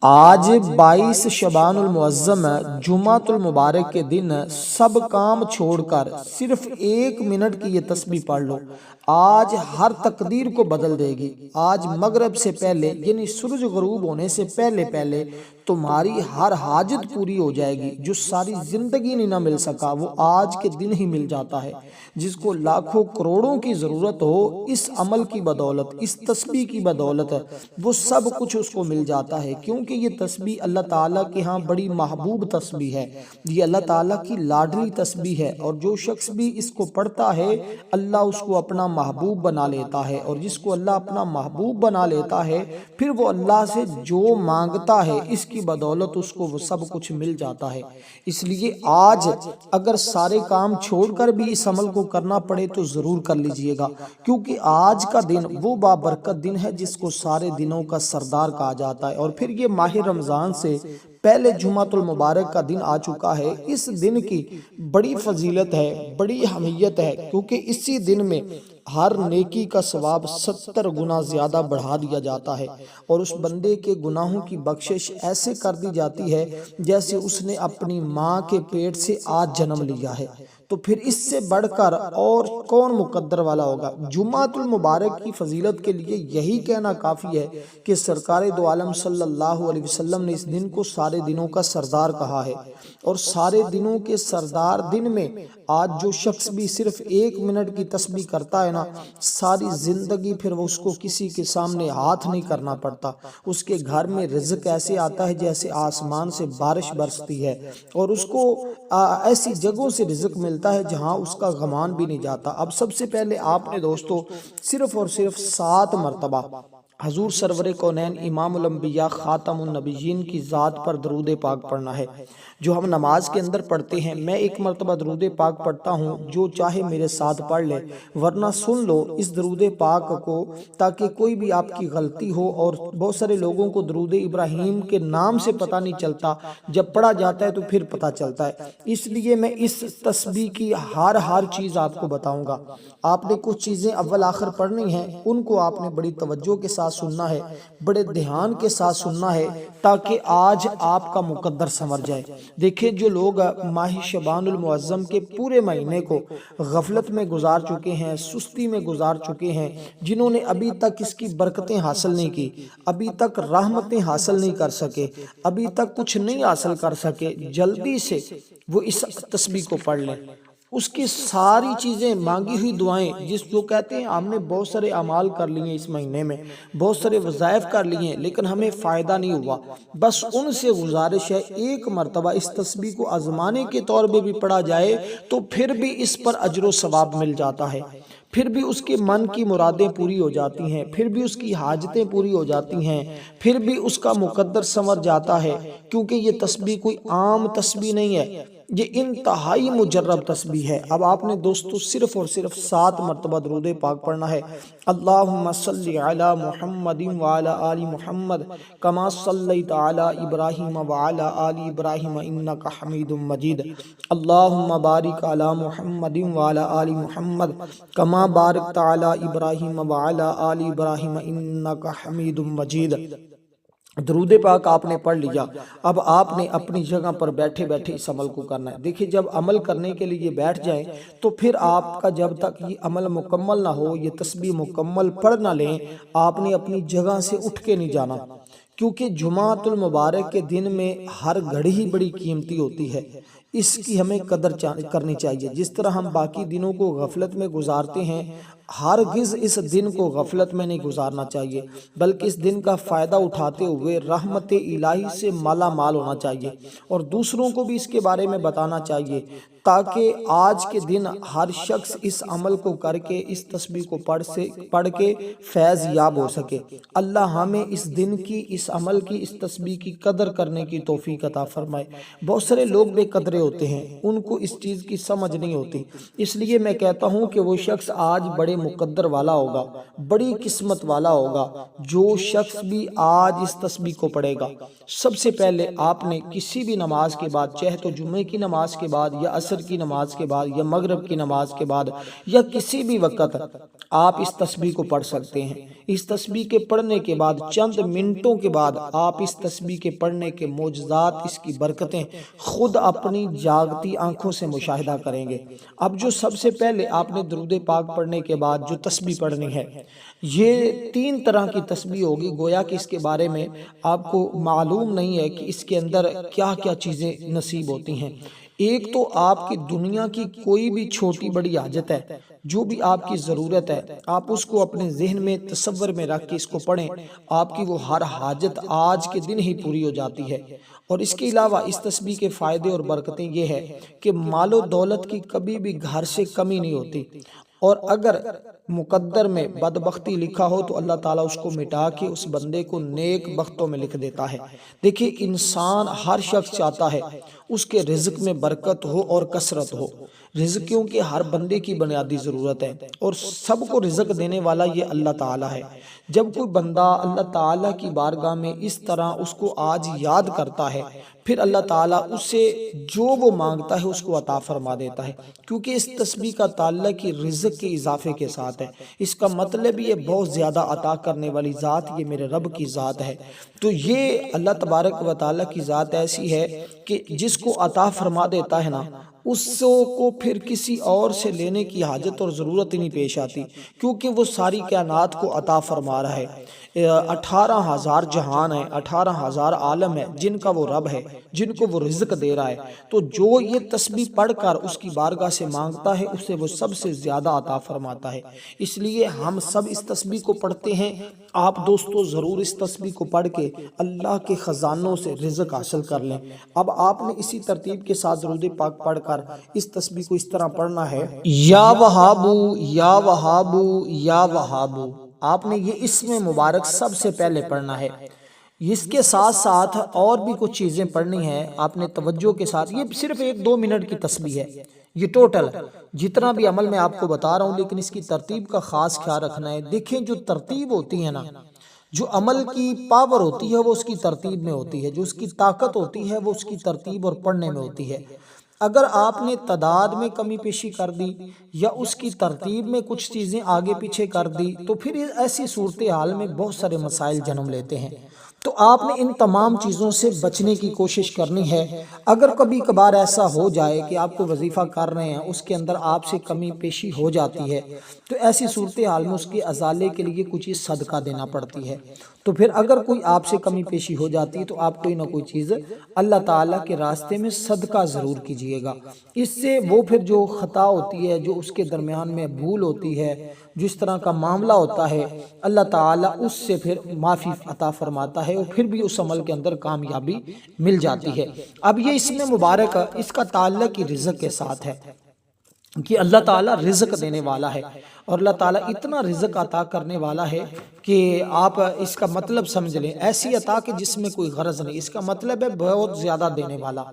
آج 22 شعبان المعظم جمعۃ المبارک کے دن سب کام چھوڑ کر صرف 1 منٹ کی یہ تسبیح پڑھ لو۔ آج ہر تقدیر کو بدل دے گی۔ آج مغرب سے پہلے یعنی سورج غروب ہونے سے پہلے تمہاری ہر حاجت پوری ہو جائے گی۔ جو ساری زندگی نہیں نہ مل سکا وہ آج کے دن ہی مل جاتا ہے۔ جس کو لاکھوں کروڑوں کی ضرورت ہو، اس عمل کی بدولت، اس تسبیح کی بدولت وہ سب کچھ اس کو مل جاتا ہے، کیونکہ یہ تسبیح اللہ تعالیٰ کے ہاں بڑی محبوب تسبیح ہے۔ یہ اللہ تعالیٰ کی لاڈلی تسبیح ہے، اور جو شخص بھی اس کو پڑھتا ہے اللہ اس کو اپنا محبوب بنا لیتا ہے، اور جس کو اللہ اپنا محبوب بنا لیتا ہے پھر وہ اللہ سے جو مانگتا ہے اس کی بدولت اس کو وہ سب کچھ مل جاتا ہے۔ اس لیے آج اگر سارے کام چھوڑ کر بھی اس عمل کو کرنا پڑے تو ضرور کر لیجئے گا، کیونکہ آج کا دن وہ بابرکت دن ہے جس کو سارے دنوں کا سردار کہا جاتا ہے۔ اور پھر یہ ماہ رمضان سے پہلے جمعۃ المبارک کا دن آ چکا ہے۔ اس دن کی بڑی فضیلت ہے، بڑی اہمیت ہے، کیونکہ اسی دن میں ہر نیکی کا ثواب 70 گنا زیادہ بڑھا دیا جاتا ہے، اور اس بندے کے گناہوں کی بخشش ایسے کر دی جاتی ہے جیسے اس نے اپنی ماں کے پیٹ سے آج جنم لیا ہے۔ تو پھر اس سے بڑھ کر اور کون مقدر والا ہوگا؟ جمعۃ المبارک کی فضیلت کے لیے یہی کہنا کافی ہے کہ سرکار دو عالم صلی اللہ علیہ وسلم نے اس دن کو سارے دنوں کا سردار کہا ہے، اور سارے دنوں کے سردار دن میں آج جو شخص بھی صرف 1 منٹ کی تسبیح کرتا ہے نا، ساری زندگی پھر وہ اس کو کسی کے سامنے ہاتھ نہیں کرنا پڑتا۔ اس کے گھر میں رزق ایسے آتا ہے جیسے آسمان سے بارش برستی ہے، اور اس کو ایسی جگہوں سے رزق ملتا ہے جہاں اس کا گمان بھی نہیں جاتا۔ اب سب سے پہلے آپ نے دوستو صرف اور صرف 7 مرتبہ حضور سرور کونین امام الانبیاء خاتم النبیین کی ذات پر درود پاک پڑھنا ہے، جو ہم نماز کے اندر پڑھتے ہیں۔ میں 1 مرتبہ درود پاک پڑھتا ہوں، جو چاہے میرے ساتھ پڑھ لے، ورنہ سن لو اس درود پاک کو، تاکہ کوئی بھی آپ کی غلطی ہو۔ اور بہت سارے لوگوں کو درود ابراہیم کے نام سے پتہ نہیں چلتا، جب پڑھا جاتا ہے تو پھر پتہ چلتا ہے۔ اس لیے میں اس تسبیح کی ہر چیز آپ کو بتاؤں گا۔ آپ نے کچھ چیزیں اول آخر پڑھنی ہیں، ان کو آپ نے بڑی توجہ کے ساتھ سننا ہے، بڑے دھیان کے ساتھ سننا ہے، تاکہ آج آپ کا مقدر سنور جائے۔ دیکھیں، جو لوگ ماہ شعبان المعظم کے پورے مہینے کو غفلت میں گزار چکے ہیں، سستی میں گزار چکے ہیں، جنہوں نے ابھی تک اس کی برکتیں حاصل نہیں کی، ابھی تک رحمتیں حاصل نہیں کر سکے، ابھی تک کچھ نہیں حاصل کر سکے، جلدی سے وہ اس تسبیح کو پڑھ لیں۔ اس کی ساری چیزیں، مانگی ہوئی دعائیں، جو کہتے ہیں ہم نے بہت سارے اعمال کر لیے اس مہینے میں، بہت سارے وظائف کر لیے لیکن ہمیں فائدہ نہیں ہوا، بس ان سے گزارش ہے 1 مرتبہ اس تسبیح کو آزمانے کے طور پہ بھی پڑھا جائے تو پھر بھی اس پر اجر و ثواب مل جاتا ہے، پھر بھی اس کے من کی مرادیں پوری ہو جاتی ہیں، پھر بھی اس کی حاجتیں پوری ہو جاتی ہیں، پھر بھی اس کا مقدر سنور جاتا ہے، کیونکہ یہ تسبیح کوئی عام تسبیح نہیں ہے، یہ انتہائی مجرب تسبیح ہے۔ اب آپ نے دوستو صرف اور صرف 7 مرتبہ درود پاک پڑھنا ہے۔ اللہم صلی علی محمد وعلی آل محمد کما صلیت علی ابراہیم وعلی آل ابراہیم انک حمید مجید۔ اللہم بارک علی محمد وعلی آل محمد کما بارکت علی ابراہیم وعلی آل ابراہیم انک حمید مجید۔ درود پاک آپ نے پڑھ لیا، اب آپ نے اپنی جگہ پر بیٹھے بیٹھے اس عمل کو کرنا ہے۔ دیکھیں، جب عمل کرنے کے لیے بیٹھ جائیں تو پھر آپ کا جب تک یہ عمل مکمل نہ ہو، یہ تسبیح مکمل پڑھ نہ لیں، آپ نے اپنی جگہ سے اٹھ کے نہیں جانا، کیونکہ جمعۃ المبارک کے دن میں ہر گھڑی ہی بڑی قیمتی ہوتی ہے، اس کی ہمیں قدر کرنی چاہیے۔ جس طرح ہم باقی دنوں کو غفلت میں گزارتے ہیں، ہرگز اس دن کو غفلت میں نہیں گزارنا چاہیے، بلکہ اس دن کا فائدہ اٹھاتے ہوئے رحمت الہی سے مالا مال ہونا چاہیے، اور دوسروں کو بھی اس کے بارے میں بتانا چاہیے، تاکہ آج کے دن ہر شخص اس عمل کو کر کے، اس تسبیح کو پڑھ کے فیض یاب ہو سکے۔ اللہ ہمیں اس دن کی، اس عمل کی، اس تسبیح کی قدر کرنے کی توفیق عطا فرمائے۔ بہت سارے لوگ بے قدرے ہوتے ہیں، ان کو اس چیز کی سمجھ نہیں ہوتی، اس لیے میں کہتا ہوں کہ وہ شخص آج بڑے مقدر والا ہوگا، بڑی قسمت والا ہوگا جو شخص بھی آج اس تسبیح کو پڑھے گا۔ سب سے پہلے آپ نے کسی بھی نماز کے بعد، چاہے تو جمعے کی نماز کے بعد یا عصر کی نماز کے بعد یا مغرب کی نماز کے بعد یا کسی بھی وقت آپ اس تسبیح کو پڑھ سکتے ہیں۔ اس تسبیح کے پڑھنے کے بعد چند منٹوں کے بعد آپ اس تسبیح کے پڑھنے کے معجزات، اس کی برکتیں خود اپنی جاگتی آنکھوں سے مشاہدہ کریں گے۔ اب جو سب سے پہلے آپ نے درود پاک پڑھنے کے بعد جو تسبیح پڑھنی ہے، یہ 3 طرح کی تسبیح ہوگی۔ گویا کہ اس کے بارے میں آپ کو معلوم نہیں ہے کہ اس کے اندر کیا کیا چیزیں نصیب ہوتی ہیں۔ ایک تو آپ کی دنیا کی کوئی بھی چھوٹی بڑی حاجت ہے، جو بھی آپ کی ضرورت ہے، آپ اس کو اپنے ذہن میں تصور میں رکھ کے اس کو پڑھیں، آپ کی وہ ہر حاجت آج کے دن ہی پوری ہو جاتی ہے۔ اور اس کے علاوہ اس تسبیح کے فائدے اور برکتیں یہ ہے کہ مال و دولت کی کبھی بھی گھر سے کمی نہیں ہوتی، اور اگر مقدر میں بدبختی لکھا ہو تو اللہ تعالیٰ اس کو مٹا کے اس بندے کو نیک بختوں میں لکھ دیتا ہے۔ دیکھیں، انسان ہر شخص چاہتا ہے اس کے رزق میں برکت ہو اور کثرت ہو۔ رزق کیونکہ ہر بندے کی بنیادی ضرورت ہے، اور سب کو رزق دینے والا یہ اللہ تعالیٰ ہے۔ جب کوئی بندہ اللہ تعالیٰ کی بارگاہ میں اس طرح اس کو آج یاد کرتا ہے، پھر اللہ تعالیٰ اس سے جو وہ مانگتا ہے اس کو عطا فرما دیتا ہے، کیونکہ اس تسبیح کا تعلق ہی رزق کے اضافے کے ساتھ ہے۔ اس کا مطلب یہ بہت زیادہ عطا کرنے والی ذات یہ میرے رب کی ذات ہے۔ تو یہ اللہ تبارک و تعالیٰ کی ذات ایسی ہے کہ جس کو عطا فرما دیتا ہے نا، اس کو پھر کسی اور سے لینے کی حاجت اور ضرورت ہی نہیں پیش آتی، کیونکہ وہ ساری کائنات کو عطا فرما رہا ہے۔ 18,000 جہان ہیں، 18,000 عالم ہیں جن کا وہ رب ہے، جن کو وہ رزق دے رہا ہے۔ تو جو یہ تسبیح پڑھ کر اس کی بارگاہ سے مانگتا ہے، اسے وہ سب سے زیادہ عطا فرماتا ہے۔ اس لیے ہم سب اس تسبیح کو پڑھتے ہیں۔ آپ دوستو ضرور اس تسبیح کو پڑھ کے اللہ کے خزانوں سے رزق حاصل کر لیں۔ اب آپ نے اسی ترتیب کے ساتھ درود پاک پڑھ کر اس تسبیح کو اس طرح پڑھنا ہے: یا وہابو یا وہابو یا وہابو۔ آپ نے یہ اسم مبارک سب سے پہلے پڑھنا ہے۔ اس کے ساتھ ساتھ اور بھی کچھ چیزیں پڑھنی ہیں، آپ نے توجہ کے ساتھ۔ یہ صرف 1-2 منٹ کی تسبیح ہے، یہ ٹوٹل جتنا بھی عمل میں آپ کو بتا رہا ہوں، لیکن اس کی ترتیب کا خاص خیال رکھنا ہے۔ دیکھیں، جو ترتیب ہوتی ہے نا، جو عمل کی پاور ہوتی ہے وہ اس کی ترتیب میں ہوتی ہے، جو اس کی طاقت ہوتی ہے وہ اس کی ترتیب اور پڑھنے میں ہوتی ہے۔ اگر آپ نے تعداد میں کمی پیشی کر دی یا اس کی ترتیب میں کچھ چیزیں آگے پیچھے کر دی تو پھر ایسی صورتحال میں بہت سارے مسائل جنم لیتے ہیں۔ تو آپ نے ان تمام چیزوں سے بچنے کی کوشش کرنی ہے۔ اگر کبھی کبھار ایسا ہو جائے کہ آپ کو وظیفہ کر رہے ہیں، اس کے اندر آپ سے کمی پیشی ہو جاتی ہے، تو ایسی صورتحال میں اس کے ازالے کے لیے کچھ صدقہ دینا پڑتی ہے۔ تو پھر اگر کوئی آپ سے کمی پیشی ہو جاتی ہے تو آپ کوئی نہ کوئی چیز اللہ تعالیٰ کے راستے میں صدقہ ضرور کیجئے گا۔ اس سے وہ پھر جو خطا ہوتی ہے، جو اس کے درمیان میں بھول ہوتی ہے، جس طرح کا معاملہ ہوتا ہے، اللہ تعالیٰ اس سے پھر معافی عطا فرماتا ہے، اور پھر بھی اس عمل کے اندر کامیابی مل جاتی ہے۔ اب یہ اسم مبارک اس کا تعلق ہی رزق کے ساتھ ہے کہ اللہ تعالیٰ رزق دینے والا ہے، اور اللہ تعالیٰ اتنا رزق عطا کرنے والا ہے کہ آپ اس کا مطلب سمجھ لیں، ایسی عطا کہ جس میں کوئی غرض نہیں۔ اس کا مطلب ہے بہت زیادہ دینے والا،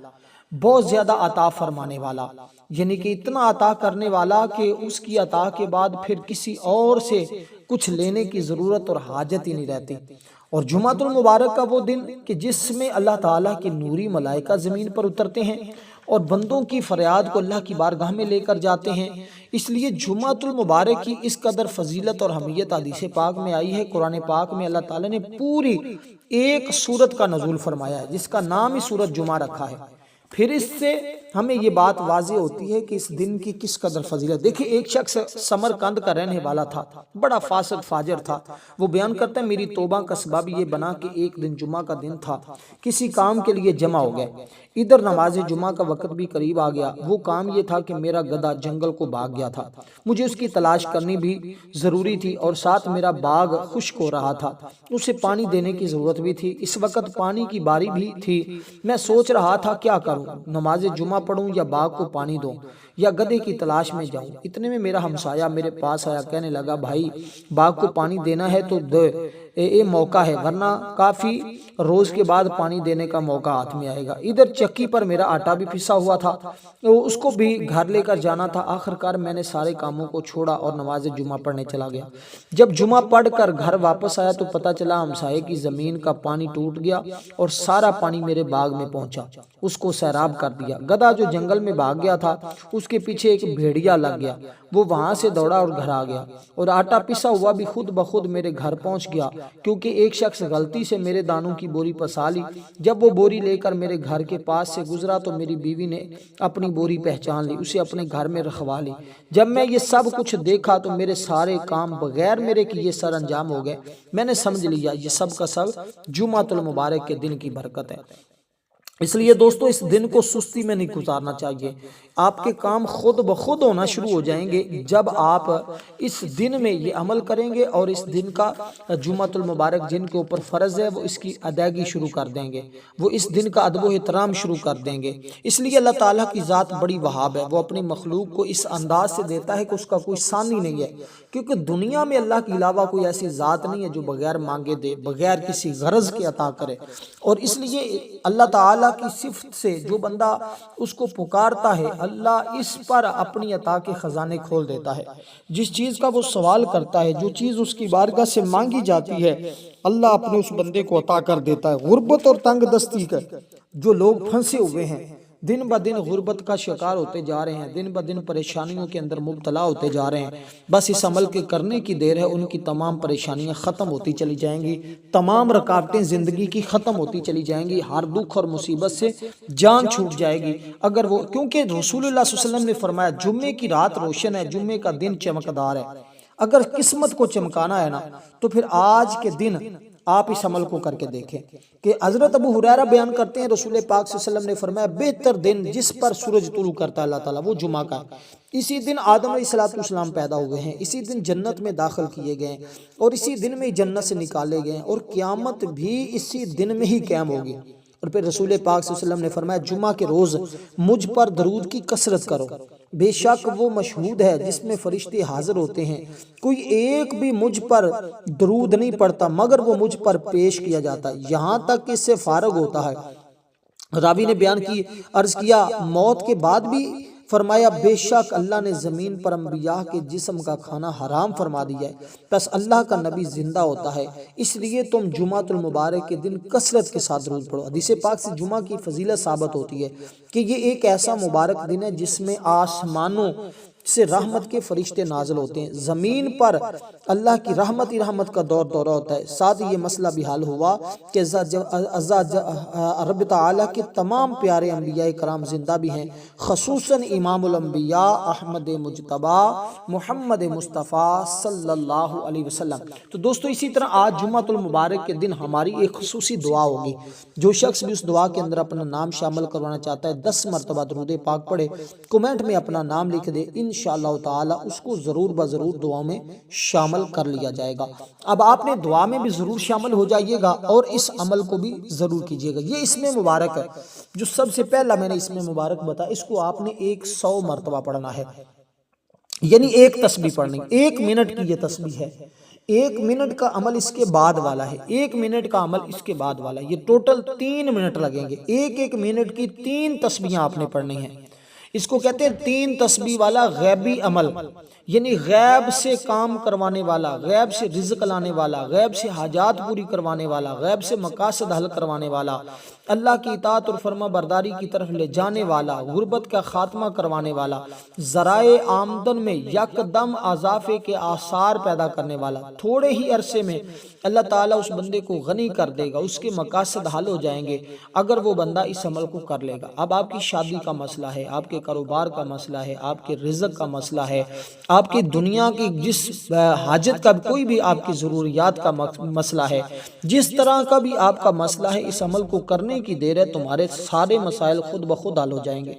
بہت زیادہ عطا فرمانے والا، یعنی کہ اتنا عطا کرنے والا کہ اس کی عطا کے بعد پھر کسی اور سے کچھ لینے کی ضرورت اور حاجت ہی نہیں رہتی۔ اور جمعۃ المبارک کا وہ دن کہ جس میں اللہ تعالیٰ کے نوری ملائکہ زمین پر اترتے ہیں اور بندوں کی فریاد کو اللہ کی بارگاہ میں لے کر جاتے ہیں، اس لیے جمعۃ المبارک کی اس قدر فضیلت اور اہمیت حدیث پاک میں آئی ہے۔ قرآن پاک میں اللہ تعالیٰ نے پوری ایک سورت کا نزول فرمایا ہے جس کا نام ہی سورت جمعہ رکھا ہے۔ پھر اس سے ہمیں یہ بات واضح ہوتی ہے کہ اس دن کی کس قدر فضیلت۔ دیکھیں، ایک شخص سمرقند کا رہنے والا تھا، بڑا فاسق فاجر تھا۔ وہ بیان کرتا ہے، میری توبہ کا سبب یہ بنا کہ ایک دن جمعہ کا دن تھا، کسی کام کے لیے جمع ہو گئے، ادھر نماز جمعہ کا وقت بھی قریب آ گیا۔ وہ کام یہ تھا کہ میرا گدھا جنگل کو بھاگ گیا تھا، مجھے اس کی تلاش کرنی بھی ضروری تھی، اور ساتھ میرا باغ خشک ہو رہا تھا، اسے پانی دینے کی ضرورت بھی تھی۔ اس وقت پانی کی باری بھی تھی۔ میں سوچ رہا تھا کیا کروں، نماز جمعہ پڑھوں یا باغ کو پانی دوں یا گدھے کی تلاش میں جاؤں۔ اتنے میں میرا ہمسایہ میرے پاس آیا، کہنے لگا، بھائی باغ کو پانی دینا ہے تو یہ موقع ہے، ورنہ کافی روز کے بعد پانی دینے کا موقع ہاتھ میں آئے گا۔ ادھر چکی پر میرا آٹا بھی پھسا ہوا تھا، اس کو بھی گھر لے کر جانا تھا۔ آخر کار میں نے سارے کاموں کو چھوڑا اور نماز جمعہ پڑھنے چلا گیا۔ جب جمعہ پڑھ کر گھر واپس آیا تو پتہ چلا ہمسائے کی زمین کا پانی ٹوٹ گیا اور سارا پانی میرے باغ میں پہنچا، اس کو سیراب کر دیا۔ گدھا جو جنگل میں بھاگ گیا تھا، اس کے پیچھے ایک بھیڑیا لگ گیا، وہ وہاں سے دوڑا اور گھر آ گیا، اور آٹا پسا ہوا بھی خود بخود میرے گھر پہنچ گیا، کیونکہ ایک شخص غلطی سے میرے دانوں کی بوری پسا لی۔ جب وہ بوری لے کر میرے گھر کے پاس سے گزرا تو میری بیوی نے اپنی بوری پہچان لی، اسے اپنے گھر میں رکھوا لی۔ جب میں یہ سب کچھ دیکھا تو میرے سارے کام بغیر میرے کیے سر انجام ہو گئے۔ میں نے سمجھ لیا یہ سب کا سب جمعۃ المبارک کے دن کی برکت ہے۔ اس لیے دوستو اس دن کو سستی میں نہیں گزارنا چاہیے۔ آپ کے کام خود بخود ہونا شروع ہو جائیں گے جب آپ اس دن میں یہ عمل کریں گے، اور اس دن کا جمعۃ المبارک جن کے اوپر فرض ہے وہ اس کی ادائیگی شروع کر دیں گے، وہ اس دن کا ادب و احترام شروع کر دیں گے۔ اس لیے اللہ تعالیٰ کی ذات بڑی وہاب ہے، وہ اپنی مخلوق کو اس انداز سے دیتا ہے کہ اس کا کوئی ثانی نہیں ہے، کیونکہ دنیا میں اللہ کے علاوہ کوئی ایسی ذات نہیں ہے جو بغیر مانگے دے، بغیر کسی غرض کے عطا کرے۔ اور اس لیے اللہ تعالیٰ کی صفت سے جو بندہ اس کو پکارتا ہے، اللہ اس پر اپنی عطا کے خزانے کھول دیتا ہے۔ جس چیز کا وہ سوال کرتا ہے، جو چیز اس کی بارگاہ سے مانگی جاتی ہے، اللہ اپنے اس بندے کو عطا کر دیتا ہے۔ غربت اور تنگ دستی کا جو لوگ پھنسے ہوئے ہیں، دن بدن غربت کا شکار ہوتے جا رہے ہیں، دن بدن پریشانیوں کے اندر مبتلا ہوتے جا رہے ہیں، بس اس عمل کے کرنے کی دیر ہے، ان کی تمام پریشانیاں ختم ہوتی چلی جائیں گی، تمام رکاوٹیں زندگی کی ختم ہوتی چلی جائیں گی، ہر دکھ اور مصیبت سے جان چھوٹ جائے گی۔ اگر وہ، کیونکہ رسول اللہ صلی اللہ علیہ وسلم نے فرمایا جمعے کی رات روشن ہے، جمعے کا دن چمکدار ہے۔ اگر قسمت کو چمکانا ہے نا تو پھر آج کے دن آپ اس عمل کو کر کے دیکھیں کہ حضرت ابو ہریرہ بیان کرتے ہیں رسول پاک صلی اللہ علیہ وسلم نے فرمایا بہتر دن جس پر سورج طلوع کرتا ہے اللہ تعالیٰ وہ جمعہ کا ہے۔ اسی دن آدم علیہ السلام پیدا ہوئے ہیں، اسی دن جنت میں داخل کیے گئے اور اسی دن میں جنت سے نکالے گئے، اور قیامت بھی اسی دن میں ہی قائم ہوگی۔ اور پھر رسول پاک صلی اللہ علیہ وسلم نے فرمایا جمعہ کے روز مجھ پر درود کی کثرت کرو، بے شک وہ مشہود ہے جس میں فرشتے حاضر ہوتے ہیں، کوئی ایک بھی مجھ پر درود نہیں پڑتا مگر وہ مجھ پر پیش کیا جاتا ہے یہاں تک کہ اس سے فارغ ہوتا ہے۔ راوی نے بیان کی، عرض کیا موت کے بعد بھی؟ فرمایا بے شک اللہ نے زمین پر انبیاء کے جسم کا کھانا حرام فرما دیا ہے، پس اللہ کا نبی زندہ ہوتا ہے، اس لیے تم جمعۃ المبارک کے دن کثرت کے ساتھ درود پڑھو۔ حدیث پاک سے جمعہ کی فضیلت ثابت ہوتی ہے کہ یہ ایک ایسا مبارک دن ہے جس میں آسمانوں سے رحمت کے فرشتے نازل ہوتے ہیں، زمین پر اللہ کی رحمت ہی رحمت کا دور دورہ ہوتا ہے۔ ساتھ یہ مسئلہ بھی حل ہوا کہ رب تعالیٰ کے تمام پیارے انبیاء کرام زندہ بھی ہیں، خصوصاً امام الانبیاء احمد مجتبی محمد مصطفیٰ صلی اللہ علیہ وسلم۔ تو دوستو اسی طرح آج جمعۃ المبارک کے دن ہماری ایک خصوصی دعا ہوگی، جو شخص بھی اس دعا کے اندر اپنا نام شامل کروانا چاہتا ہے 10 مرتبہ درود پاک پڑھے، کومنٹ میں اپنا نام لکھ دے، انشاءاللہ تعالی اس کو ضرور بضرور دعا میں شامل کر لیا جائے گا۔ اب آپ نے دعا میں بھی ضرور شامل ہو جائیے گا اور اس عمل کو بھی ضرور کیجیے گا۔ یہ اسم مبارک ہے جو سب سے پہلا میں نے اسم مبارک بتایا، اس کو آپ نے 100 مرتبہ پڑھنا ہے، یعنی ایک تسبیح پڑھنی، 1 منٹ کی یہ تسبیح ہے، 1 منٹ کا عمل اس کے بعد والا ہے، 1 منٹ کا عمل اس کے بعد والا ہے، یہ ٹوٹل 3 منٹ لگیں گے، ایک منٹ کی 3 تسبیحیں آپ نے پڑھنی ہیں۔ اس کو کہتے ہیں 3 تسبیح والا غیبی عمل، یعنی غیب سے کام کروانے والا، غیب سے رزق لانے والا، غیب سے حاجات پوری کروانے والا، غیب سے مقاصد حل کروانے والا، اللہ کی اطاعت اور فرما برداری کی طرف لے جانے والا، غربت کا خاتمہ کروانے والا، ذرائع آمدن میں یکدم اضافے کے آثار پیدا کرنے والا، تھوڑے ہی عرصے میں اللہ تعالیٰ اس بندے کو غنی کر دے گا، اس کے مقاصد حل ہو جائیں گے اگر وہ بندہ اس عمل کو کر لے گا۔ اب آپ کی شادی کا مسئلہ ہے، آپ کے کاروبار کا مسئلہ ہے، آپ کے رزق کا مسئلہ ہے، آپ کی دنیا کی جس حاجت کا کوئی بھی آپ کی ضروریات کا مسئلہ ہے، جس طرح کا بھی آپ کا مسئلہ ہے، اس عمل کو کرنے کی دیر ہے، تمہارے سارے مسائل خود بخود حل ہو جائیں گے،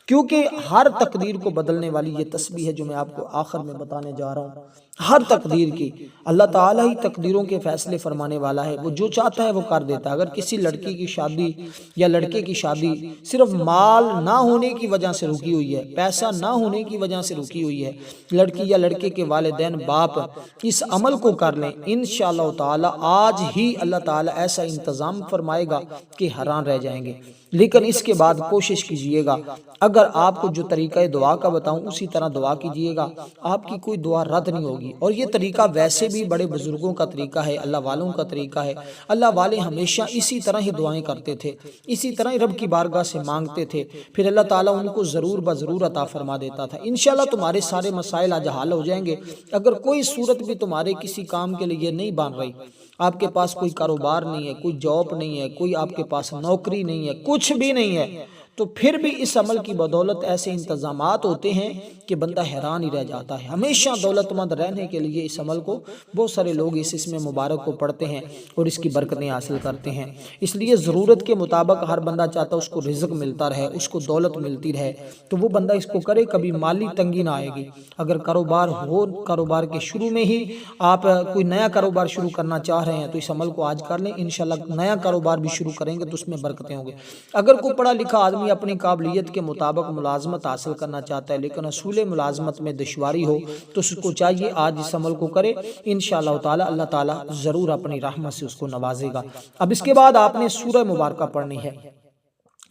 کیونکہ ہر تقدیر کو بدلنے والی یہ تسبیح ہے جو میں آپ کو آخر میں بتانے جا رہا ہوں۔ ہر تقدیر کی اللہ تعالیٰ ہی تقدیروں کے فیصلے فرمانے والا ہے، وہ جو چاہتا ہے وہ کر دیتا ہے۔ اگر کسی لڑکی کی شادی یا لڑکے کی شادی صرف مال نہ ہونے کی وجہ سے رکی ہوئی ہے، پیسہ نہ ہونے کی وجہ سے رکی ہوئی ہے، لڑکی یا لڑکے کے والدین باپ اس عمل کو کر لیں، انشاءاللہ تعالیٰ آج ہی اللہ تعالیٰ ایسا انتظام فرمائے گا کہ حیران رہ جائیں گے۔ لیکن اس کے بعد کوشش کیجئے گا، اگر آپ کو جو طریقہ دعا کا بتاؤں اسی طرح دعا کیجئے گا، آپ کی کوئی دعا رد نہیں ہوگی۔ اور یہ طریقہ ویسے بھی بڑے بزرگوں کا طریقہ ہے، اللہ والوں کا طریقہ ہے۔ اللہ والے ہمیشہ اسی طرح ہی دعائیں کرتے تھے، اسی طرح ہی رب کی بارگاہ سے مانگتے تھے، پھر اللہ تعالیٰ ان کو ضرور بضرور عطا فرما دیتا تھا۔ انشاءاللہ تمہارے سارے مسائل آج حل ہو جائیں گے۔ اگر کوئی صورت بھی تمہارے کسی کام کے لیے نہیں بن رہی، آپ کے پاس کوئی کاروبار نہیں ہے، کوئی جاب نہیں ہے، کوئی آپ کے پاس نوکری نہیں ہے، کچھ بھی نہیں ہے، تو پھر بھی اس عمل کی بدولت ایسے انتظامات ہوتے ہیں کہ بندہ حیران ہی رہ جاتا ہے۔ ہمیشہ دولت مند رہنے کے لیے اس عمل کو بہت سارے لوگ اس اسم مبارک کو پڑھتے ہیں اور اس کی برکتیں حاصل کرتے ہیں۔ اس لیے ضرورت کے مطابق ہر بندہ چاہتا ہے اس کو رزق ملتا رہے، اس کو دولت ملتی رہے، تو وہ بندہ اس کو کرے، کبھی مالی تنگی نہ آئے گی۔ اگر کاروبار ہو، کاروبار کے شروع میں ہی آپ کوئی نیا کاروبار شروع کرنا چاہ رہے ہیں تو اس عمل کو آج کر لیں، انشاءاللہ نیا کاروبار بھی شروع کریں گے تو اس میں برکتیں ہوں گے۔ اگر کوئی پڑھا لکھا آدمی اپنی قابلیت کے مطابق ملازمت حاصل کرنا چاہتا ہے لیکن اصول ملازمت میں دشواری ہو تو اس کو چاہیے آج اس عمل کو کرے، انشاءاللہ تعالی اللہ تعالی ضرور اپنی رحمت سے اس کو نوازے گا۔ اب اس کے بعد آپ نے سورہ مبارکہ پڑھنی ہے۔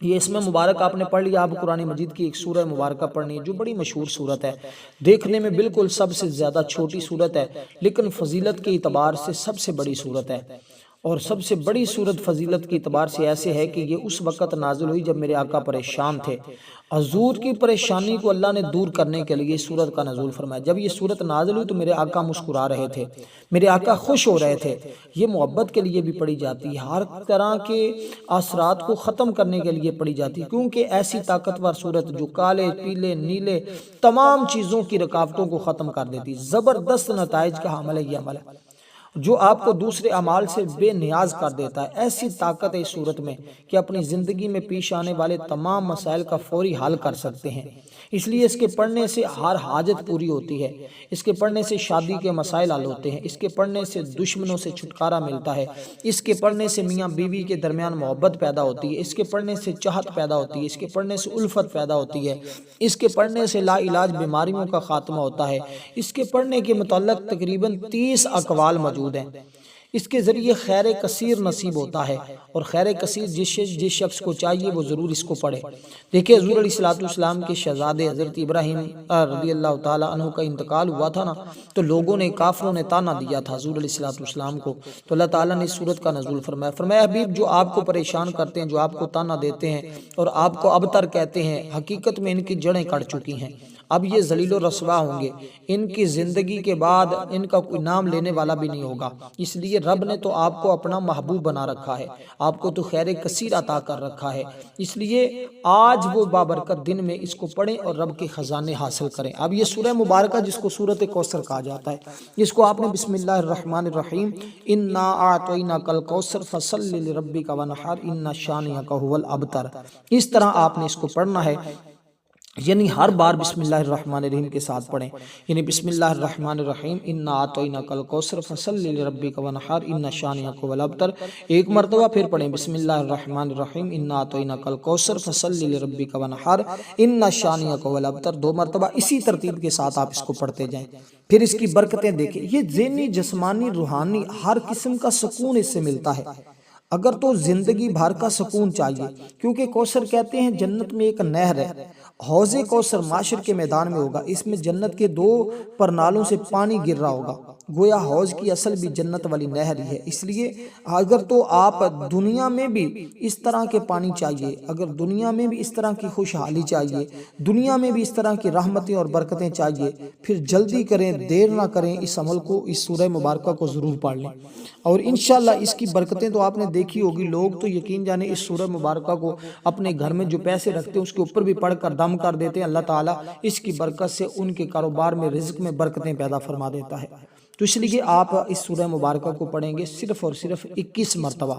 یہ اس میں مبارک آپ نے پڑھ لیا، آپ قرآن مجید کی ایک سورہ مبارکہ پڑھنی ہے جو بڑی مشہور سورت ہے، دیکھنے میں بالکل سب سے زیادہ چھوٹی سورت ہے لیکن فضیلت کے اعتبار سے سب سے بڑی سورت ہے۔ اور سب سے بڑی سورت فضیلت کے اعتبار سے ایسے ہے کہ یہ اس وقت نازل ہوئی جب میرے آقا پریشان تھے۔ حضور کی پریشانی کو اللہ نے دور کرنے کے لیے سورت کا نزول فرمایا۔ جب یہ سورت نازل ہوئی تو میرے آقا مسکرا رہے تھے، میرے آقا خوش ہو رہے تھے۔ یہ محبت کے لیے بھی پڑھی جاتی ہے، ہر طرح کے اثرات کو ختم کرنے کے لیے پڑھی جاتی ہے، کیونکہ ایسی طاقتور سورت جو کالے پیلے نیلے تمام چیزوں کی رکاوٹوں کو ختم کر دیتی، زبردست نتائج کا حامل ہے یہ عمل ہے، جو آپ کو دوسرے اعمال سے بے نیاز کر دیتا ہے۔ ایسی طاقت ہے اس صورت میں کہ اپنی زندگی میں پیش آنے والے تمام مسائل کا فوری حل کر سکتے ہیں۔ اس لیے اس کے پڑھنے سے ہر حاجت پوری ہوتی ہے، اس کے پڑھنے سے شادی کے مسائل حل ہوتے ہیں، اس کے پڑھنے سے دشمنوں سے چھٹکارا ملتا ہے، اس کے پڑھنے سے میاں بیوی کے درمیان محبت پیدا ہوتی ہے، اس کے پڑھنے سے چاہت پیدا ہوتی ہے، اس کے پڑھنے سے الفت پیدا ہوتی ہے، اس کے پڑھنے سے لا علاج بیماریوں کا خاتمہ ہوتا ہے۔ اس کے پڑھنے کے متعلق تقریباً 30 اقوال موجود ہیں۔ اس کے ذریعے خیر کثیر نصیب ہوتا ہے، اور خیر کثیر جس شخص کو چاہیے وہ ضرور اس کو پڑھے۔ دیکھیں حضور علیہ السلام کے شہزادے حضرت ابراہیم رضی اللہ تعالیٰ عنہ کا انتقال ہوا تھا نا، تو لوگوں نے کافروں نے تانا دیا تھا حضور علیہ السلام کو، تو اللہ تعالیٰ نے سورت کا نزول فرمایا، فرمایا حبیب جو آپ کو پریشان کرتے ہیں، جو آپ کو تانا دیتے ہیں اور آپ کو ابتر کہتے ہیں، حقیقت میں ان کی جڑیں کٹ چکی ہیں، اب یہ ذلیل و رسوا ہوں گے، ان کی زندگی کے بعد ان کا کوئی نام لینے والا بھی نہیں ہوگا۔ اس لیے رب نے تو آپ کو اپنا محبوب بنا رکھا ہے، آپ کو تو خیر کثیر عطا کر رکھا ہے، اس لیے آج وہ بابرکت دن میں اس کو پڑھیں اور رب کے خزانے حاصل کریں۔ اب یہ سورہ مبارکہ جس کو سورۃ کوثر کہا جاتا ہے، اس کو آپ نے بسم اللہ الرحمن الرحیم انا اعطیناک الکوثر فصل لربک وانحر ان شانئک ھو الابتر، اس طرح آپ نے اس کو پڑھنا ہے، یعنی ہر بار بسم اللہ الرحمن الرحیم کے ساتھ پڑھیں، یعنی بسم اللہ الرحمن الرحیم انا اعطیناک الکوثر فصل لربک وانحر ان شانئک ھو الابتر، ایک مرتبہ پھر پڑھیں بسم اللہ الرحمن الرحیم انا اعطیناک الکوثر فصل لربک وانحر ان شانئک ھو الابتر، دو مرتبہ اسی ترتیب کے ساتھ آپ اس کو پڑھتے جائیں، پھر اس کی برکتیں دیکھیں۔ یہ ذہنی جسمانی روحانی ہر قسم کا سکون اس سے ملتا ہے۔ اگر تو زندگی بھر کا سکون چاہیے، کیونکہ کوثر کہتے ہیں جنت میں ایک نہر ہے، حوض کوثر معاشر کے میدان میں ہوگا، اس میں جنت کے 2 پرنالوں سے پانی گر رہا ہوگا، گویا حوض کی اصل بھی جنت والی نہر ہی ہے۔ اس لیے اگر تو آپ دنیا میں بھی اس طرح کے پانی چاہیے، اگر دنیا میں بھی اس طرح کی خوشحالی چاہیے، دنیا میں بھی اس طرح کی رحمتیں اور برکتیں چاہیے، پھر جلدی کریں، دیر نہ کریں، اس عمل کو، اس سورہ مبارکہ کو ضرور پڑھ لیں، اور انشاءاللہ اس کی برکتیں تو آپ نے دیکھی ہوگی۔ لوگ تو یقین جانے اس سورہ مبارکہ کو اپنے گھر میں جو پیسے رکھتے ہیں اس کے اوپر بھی پڑھ کر دم کر دیتے ہیں، اللہ تعالیٰ اس کی برکت سے ان کے کاروبار میں رزق میں برکتیں پیدا فرما دیتا ہے۔ تو اس لیے آپ اس سورہ مبارکہ کو پڑھیں گے صرف اور صرف 21 مرتبہ،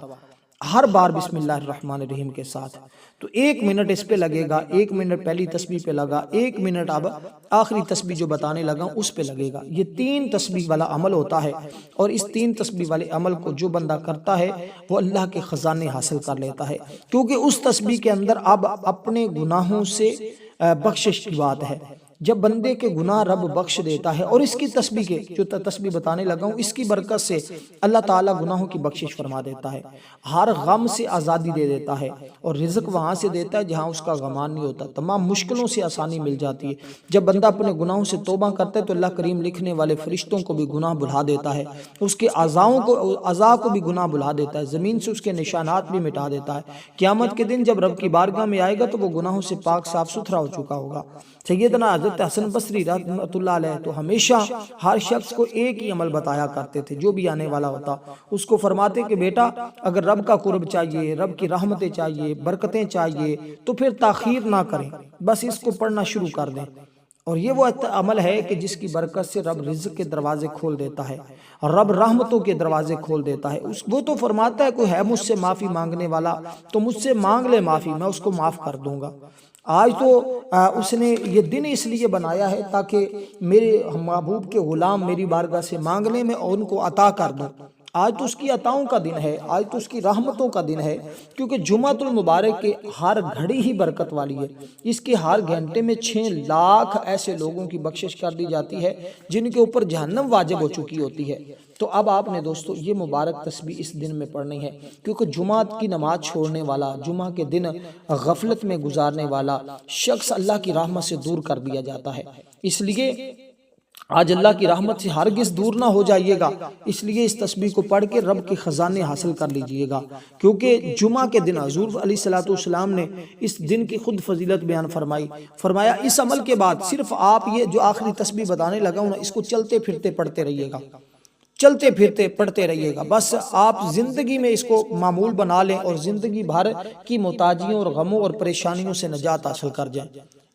ہر بار بسم اللہ الرحمن الرحیم کے ساتھ. تو 1 منٹ اس پہ لگے گا، 1 منٹ پہلی تسبیح پہ لگا، 1 منٹ اب آخری تسبیح جو بتانے لگا اس پہ لگے گا. یہ 3 تسبیح والا عمل ہوتا ہے، اور اس 3 تسبیح والے عمل کو جو بندہ کرتا ہے وہ اللہ کے خزانے حاصل کر لیتا ہے، کیونکہ اس تسبیح کے اندر اب اپنے گناہوں سے بخشش کی بات ہے. جب بندے کے گناہ رب بخش دیتا ہے، اور اس کی تسبیح کے جو تسبیح بتانے لگا ہوں اس کی برکت سے اللہ تعالیٰ گناہوں کی بخشش فرما دیتا ہے، ہر غم سے آزادی دے دیتا ہے، اور رزق وہاں سے دیتا ہے جہاں اس کا غمان نہیں ہوتا، تمام مشکلوں سے آسانی مل جاتی ہے. جب بندہ اپنے گناہوں سے توبہ کرتا ہے تو اللہ کریم لکھنے والے فرشتوں کو بھی گناہ بھلا دیتا ہے، اس کے اعضاء کو بھی گناہ بھلا دیتا ہے، زمین سے اس کے نشانات بھی مٹا دیتا ہے. قیامت کے دن جب رب کی بارگاہ میں آئے گا تو وہ گناہوں سے پاک صاف ستھرا ہو چکا ہوگا. سیدنا حضرت حسن بصری رحمۃ اللہ علیہ تو ہمیشہ ہر شخص کو ایک ہی عمل بتایا کرتے تھے، جو بھی آنے والا ہوتا اس کو فرماتے کہ بیٹا اگر رب کا قرب چاہیے، رب کی رحمتیں چاہیے، برکتیں چاہیے تو پھر تاخیر نہ کریں، بس اس کو پڑھنا شروع کر دیں. اور یہ وہ عمل ہے کہ جس کی برکت سے رب رزق کے دروازے کھول دیتا ہے، رب رحمتوں کے دروازے کھول دیتا ہے. وہ تو فرماتا ہے کوئی ہے مجھ سے معافی مانگنے والا تو مجھ سے مانگ لے معافی، میں اس کو معاف کر دوں گا. آج تو اس نے یہ دن اس لیے بنایا ہے تاکہ میرے محبوب کے غلام میری بارگاہ سے مانگ لیں، میں ان کو عطا کر دوں. آج تو اس کی عطاؤں کا دن ہے، آج تو اس کی رحمتوں کا دن ہے، کیونکہ جمعۃ المبارک کے ہر گھڑی ہی برکت والی ہے. اس کے ہر گھنٹے میں 6 لاکھ ایسے لوگوں کی بخشش کر دی جاتی ہے جن کے اوپر جہنم واجب ہو چکی ہوتی ہے. تو اب آپ نے دوستو یہ مبارک تسبیح اس دن میں پڑھنی ہے، کیونکہ جمعہ کی نماز چھوڑنے والا، جمعہ کے دن غفلت میں گزارنے والا شخص اللہ کی رحمت سے دور کر دیا جاتا ہے. اس لیے آج اللہ کی رحمت سے ہرگز دور نہ ہو جائیے گا، اس لیے اس تسبیح کو پڑھ کے رب کے خزانے حاصل کر لیجئے گا. کیونکہ جمعہ کے دن حضور علیہ السلام نے اس دن کی خود فضیلت بیان فرمایا اس عمل کے بعد صرف آپ یہ جو آخری تسبیح بتانے لگا ہوں اس کو چلتے پھرتے پڑھتے رہیے گا، چلتے پھرتے پڑھتے رہیے گا. بس آپ زندگی میں اس کو معمول بنا لیں اور زندگی بھر کی محتاجیوں اور غموں اور پریشانیوں سے نجات حاصل کر جائیں.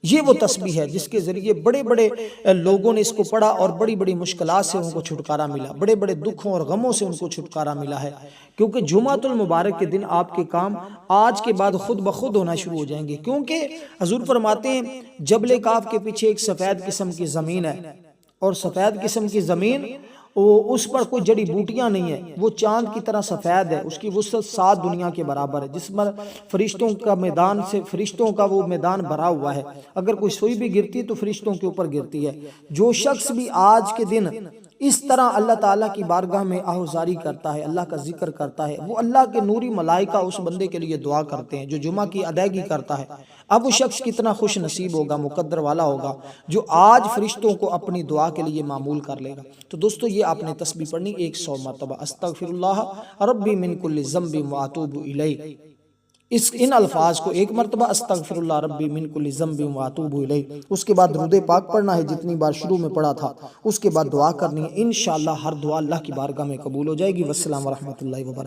یہ وہ تسبیح ہے جس کے ذریعے بڑے بڑے لوگوں نے اس کو پڑھا اور بڑی بڑی مشکلات سے ان کو چھٹکارا ملا، بڑے بڑے دکھوں اور غموں سے ان کو چھٹکارا ملا ہے. کیونکہ جمعۃ المبارک کے دن آپ کے کام آج کے بعد خود بخود ہونا شروع ہو جائیں گے. کیونکہ حضور فرماتے ہیں جبل کاف کے پیچھے ایک سفید قسم کی زمین ہے، اور سفید قسم کی زمین اس پر کوئی جڑی بوٹیاں نہیں ہیں، وہ چاند کی طرح سفید ہے، اس کی وسعت 7 دنیا کے برابر ہے، جس پر فرشتوں کا میدان سے فرشتوں کا وہ میدان بھرا ہوا ہے. اگر کوئی سوئی بھی گرتی ہے تو فرشتوں کے اوپر گرتی ہے. جو شخص بھی آج کے دن اس طرح اللہ تعالیٰ کی بارگاہ میں آہوزاری کرتا ہے، اللہ کا ذکر کرتا ہے، وہ اللہ کے نوری ملائکہ اس بندے کے لیے دعا کرتے ہیں جو جمعہ کی ادائیگی کرتا ہے. اب وہ شخص کتنا خوش نصیب ہوگا، مقدر والا ہوگا جو آج فرشتوں کو اپنی دعا کے لیے معمول کر لے گا. تو دوستو یہ آپ نے تسبیح پڑھنی 100 مرتبہ، استغفر اللہ ربی من کل ذنب واتوب الیہ. ان الفاظ کو 1 مرتبہ استغفر اللہ ربی من کل ذنب واتوب الیہ، اس کے بعد درود پاک پڑھنا ہے جتنی بار شروع میں پڑھا تھا، اس کے بعد دعا کرنی ہے. انشاءاللہ ہر دعا اللہ کی بارگاہ میں قبول ہو جائے گی. والسلام ورحمۃ اللہ وبرکاتہ.